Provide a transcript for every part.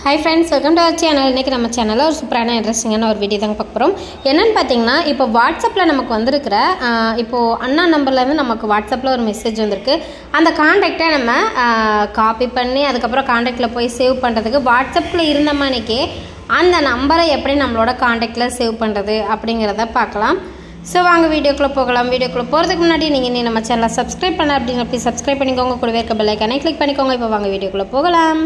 Hi friends, welcome to our channel. இன்னைக்கு நம்ம சேனல்ல ஒரு சூப்பரான இன்ட்ரஸ்டிங்கான ஒரு வீடியோ தான் பார்க்க போறோம். என்னன்னு பாத்தீங்கன்னா இப்போ வாட்ஸ்அப்ல நமக்கு வந்திருக்கிற இப்போ அண்ணா நம்பர்ல இருந்து நமக்கு வாட்ஸ்அப்ல ஒரு மெசேஜ் வந்திருக்கு. அந்த கான்டாக்ட்டை நம்ம காப்பி பண்ணி அதுக்கு அப்புறம் கான்டாக்ட்ல போய் சேவ் பண்றதுக்கு வாட்ஸ்அப்ல இருந்த மாணிக்கே அந்த நம்பரை எப்படி நம்மளோட கான்டாக்ட்ல சேவ் பண்றது அப்படிங்கறத பார்க்கலாம். சோ வாங்க வீடியோக்குள்ள போகலாம். வீடியோக்குள்ள போறதுக்கு முன்னாடி நீங்க நம்ம சேனலை சப்ஸ்கிரைப் பண்ண அப்படினா ப்ளீஸ் சப்ஸ்கிரைப் பண்ணிக்கோங்க. கூடவே இருக்க பெல் ஐகானை கிளிக் பண்ணிக்கோங்க. இப்போ வாங்க வீடியோக்குள்ள போகலாம்.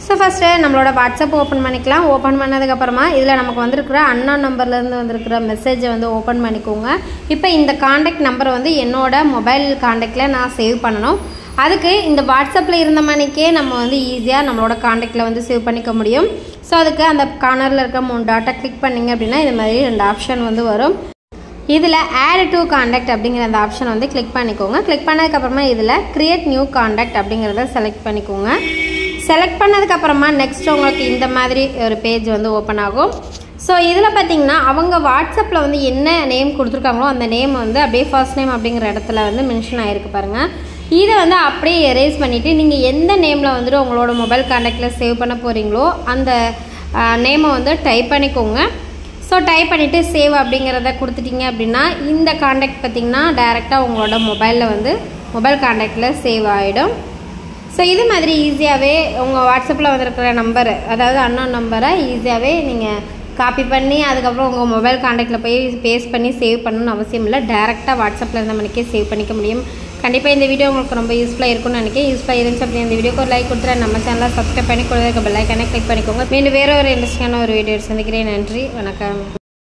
So first நம்மளோட வாட்ஸ்அப் ஓபன் பண்ணிக்கலாம். ஓபன் பண்ணதுக்கு அப்புறமா இதுல நமக்கு வந்திருக்கிற அன்னோன் நம்பர்ல இருந்து வந்திருக்கிற மெசேஜை வந்து ஓபன் பண்ணிக்கோங்க. இப்போ இந்த கான்டாக்ட் நம்பர் வந்து என்னோட மொபைல் கான்டாக்ட்ல நான் சேவ் பண்ணனும். அதுக்கு இந்த வாட்ஸ்அப்ல இருந்த மாணிக்கே நம்ம வந்து ஈஸியா நம்மளோட கான்டாக்ட்ல வந்து சேவ் பண்ணிக்க முடியும். சோ அதுக்கு அந்த கார்னர்ல இருக்க மூணு டாட்டை கிளிக் பண்ணீங்க அப்படினா இந்த மாதிரி ரெண்டு ஆப்ஷன் வந்து வரும். இதுல add to contact அப்படிங்கற அந்த ஆப்ஷன் வந்து கிளிக் பண்ணிக்கோங்க. கிளிக் பண்ணதுக்கு அப்புறமா இதுல create new contact அப்படிங்கறத செலக்ட் பண்ணிக்கோங்க. செலக்ட் பண்ணதுக்கு அப்புறமா நெக்ஸ்ட் உங்களுக்கு இந்த மாதிரி ஒரு பேஜ் வந்து ஓபன் ஆகும். சோ இதுல பாத்தீங்கன்னா அவங்க வாட்ஸ்அப்ல வந்து என்ன நேம் கொடுத்திருக்காங்களோ அந்த நேம் வந்து அப்படியே ஃபர்ஸ்ட் நேம் அப்படிங்கற இடத்துல வந்து மென்ஷன் ஆயிருக்கு பாருங்க. இத வந்து அப்படியே எரேஸ் பண்ணிட்டு நீங்க எந்த நேம்ல வந்து உங்களோட மொபைல் கான்டாக்ட்ல சேவ் பண்ண போறீங்களோ அந்த நேமை வந்து டைப் பண்ணிக்கோங்க. சோ டைப் பண்ணிட்டு சேவ் அப்படிங்கறத கொடுத்துட்டீங்க அப்படினா இந்த கான்டாக்ட் பாத்தீங்கன்னா டைரக்ட்டா உங்களோட மொபைல்ல வந்து மொபைல் கான்டாக்ட்ல சேவ் ஆயிடும். சோ இது மாதிரி ஈஸியாவே உங்க வாட்ஸ்அப்ல வந்திருக்கிற நம்பர் அதாவது அன்னோன் நம்பரை ஈஸியாவே நீங்க காப்பி பண்ணி அதுக்கு அப்புறம் உங்க மொபைல் கான்டாக்ட்ல போய் பேஸ்ட் பண்ணி சேவ் பண்ணனும் அவசியம் இல்ல. டைரக்ட்டா வாட்ஸ்அப்ல இருந்த மணிக்கே சேவ் பண்ணிக்க முடியும். கண்டிப்பா இந்த வீடியோ உங்களுக்கு ரொம்ப யூஸ்ஃபுல்லா இருக்கும்னு நினைக்கிறேன். யூஸ்ஃபுல்லா இருந்துச்சு அப்படினா இந்த வீடியோக்கு ஒரு லைக் கொடுத்துட்டு நம்ம சேனலை சப்ஸ்கிரைப் பண்ணி கூடவே பெல் ஐகானை கிளிக் பண்ணிக்கோங்க. மீண்டும் வேற ஒரு இன்ட்ரஸ்டிங்கான ஒரு வீடியோ சந்திக்கிறேன். நன்றி, வணக்கம்.